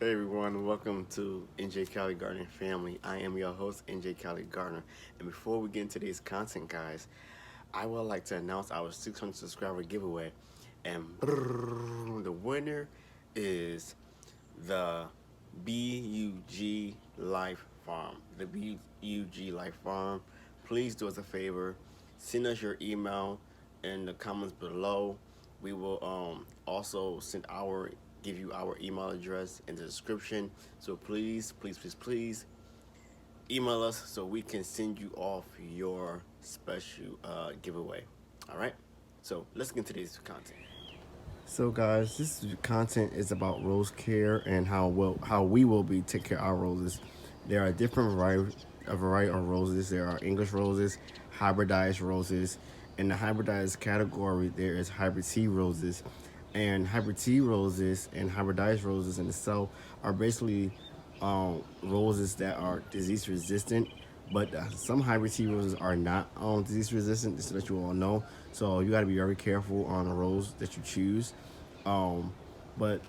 Hey everyone, welcome to NJCaliGardener family. I am your host, NJCaliGardener. And before we get into today's content, guys, I would like to announce our 600 subscriber giveaway. And the winner is the BUG Life Farm. The BUG Life Farm. Please do us a favor, send us your email in the comments below. We will also give you our email address in the description. So please email us so we can send you off your special giveaway. All right. So let's get into today's content. So guys, this content is about rose care and how we will be taking care of our roses. There are a variety of roses. There are English roses, hybridized roses. In the hybridized category, there is hybrid tea roses, and hybrid tea roses and hybridized roses in itself are basically roses that are disease resistant, but some hybrid tea roses are not disease resistant, just to let you all know. So you got to be very careful on the rose that you choose. Um, but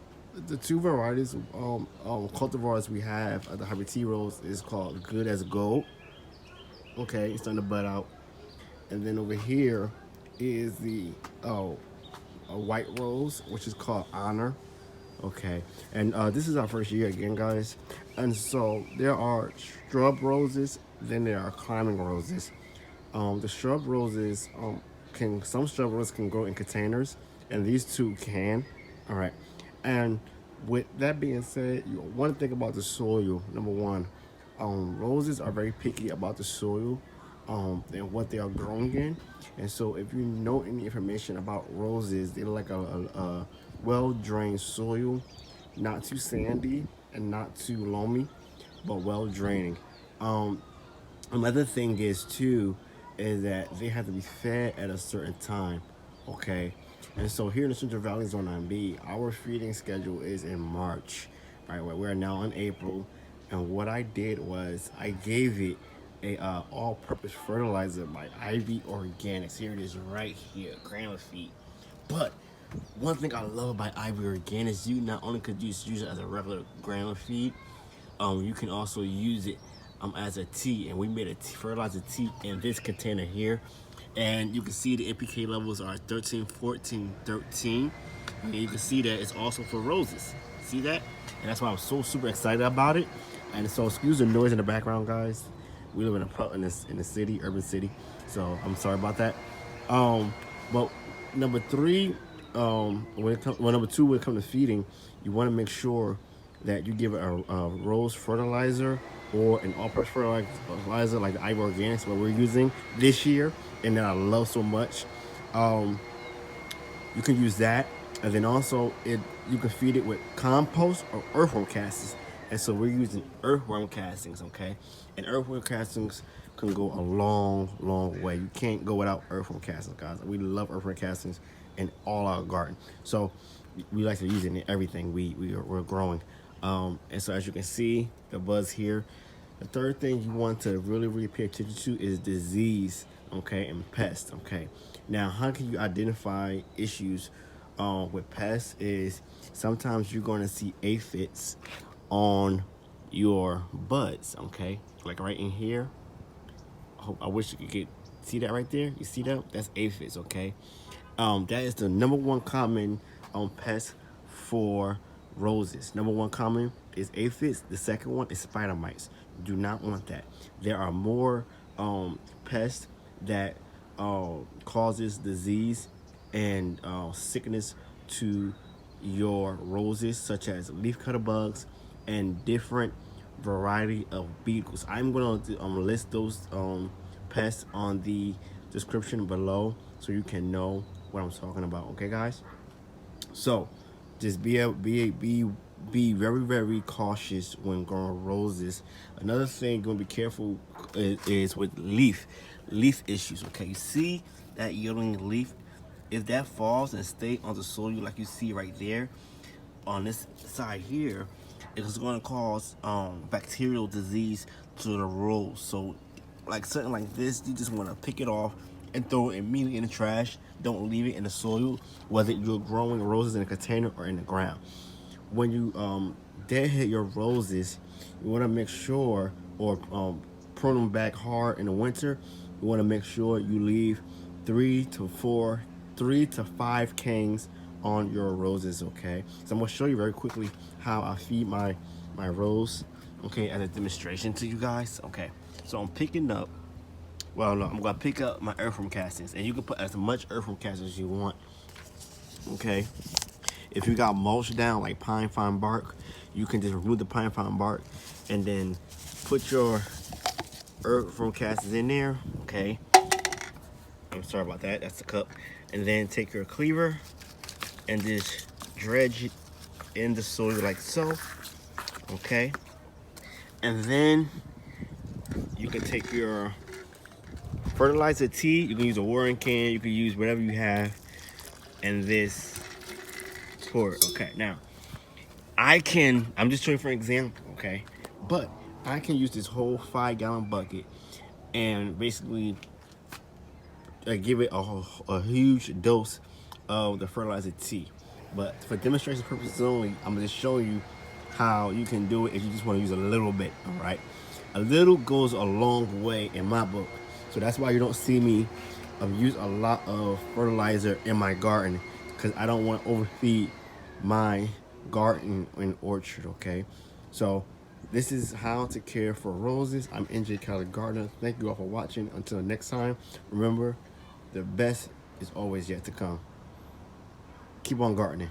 the two varieties of cultivars we have the hybrid tea rose is called Good as Gold. Okay, it's starting to bud out. And then over here is the a white rose, which is called Honor. Okay, and this is our first year again, guys. And so there are shrub roses, then there are climbing roses. The shrub roses can some shrub roses can grow in containers, and these two can. All right, and with that being said, you want to think about the soil. Number one, roses are very picky about the soil and what they are growing in. And so, if you know any information about roses, they like a well drained soil, not too sandy and not too loamy, but well draining. Um, Another thing is too is that they have to be fed at a certain time. Okay, and so here in the Central Valley Zone 9B, our feeding schedule is in March. Right, we're now in April, and what I did was I gave it a all-purpose fertilizer by Ivy Organics. Here it is, right here, granular feed. But one thing I love about Ivy Organics, you not only could use it as a regular granular feed, you can also use it as a tea, and we made a fertilizer tea in this container here, and you can see the NPK levels are 13, 14, 13, and you can see that it's also for roses. See that? And that's why I'm so super excited about it. And so excuse the noise in the background, guys. We live in the city, urban city, so I'm sorry about that. Um, but number three, number two, when it comes to feeding, you want to make sure that you give it a rose fertilizer or an all-purpose fertilizer like the Ivy Organics, what we're using this year, and that I love so much. Um, you can use that, and then also you can feed it with compost or earthworm castings. And so we're using earthworm castings, okay? And earthworm castings can go a long way. You can't go without earthworm castings, guys. We love earthworm castings in all our garden. So we like to use it in everything we're growing. And so as you can see, the buds here. The third thing you want to really pay attention to is disease, okay, and pest, okay. Now, how can you identify issues with pests? Is sometimes you're going to see aphids on your buds, okay, like right in here. I wish you could see that right there. You see that? That's aphids, okay. That is the number one common pest for roses. Number one common is aphids. The second one is spider mites. Do not want that. There are more pests that causes disease and sickness to your roses, such as leafcutter bugs and different variety of beetles. I'm going to list those pests on the description below so you can know what I'm talking about. Okay, guys. So just be very cautious when growing roses. Another thing, gonna be careful is with leaf issues. Okay, you see that yellowing leaf? If that falls and stay on the soil like you see right there on this side here, it is going to cause bacterial disease to the rose. So like something like this, you just want to pick it off and throw it immediately in the trash. Don't leave it in the soil, whether you're growing roses in a container or in the ground. when you deadhead your roses, you want to make sure, or prune them back hard in the winter, you want to make sure you leave 3 to 5 canes on your roses. Okay, so I'm gonna show you very quickly how I feed my rose, okay, as a demonstration to you guys. Okay, so I'm picking up, well, no, I'm gonna pick up my earthworm castings, and you can put as much earthworm castings as you want. Okay, if you got mulch down like pine fine bark, you can just remove the pine fine bark and then put your earthworm castings in there. Okay, I'm sorry about that, that's the cup. And then take your cleaver and just dredge it in the soil like so. Okay, and then you can take your fertilizer tea. You can use a watering can, you can use whatever you have, and this pour it. Okay, now I'm just showing for an example, okay, but I can use this whole 5-gallon bucket and basically give it a huge dose of the fertilizer tea. But for demonstration purposes only, I'm just showing you how you can do it if you just want to use a little bit. All right, a little goes a long way in my book, so that's why you don't see me use a lot of fertilizer in my garden, because I don't want to overfeed my garden and orchard. Okay, so this is how to care for roses. I'm NJCaliGardener. Thank you all for watching. Until next time, remember, the best is always yet to come. Keep on gardening.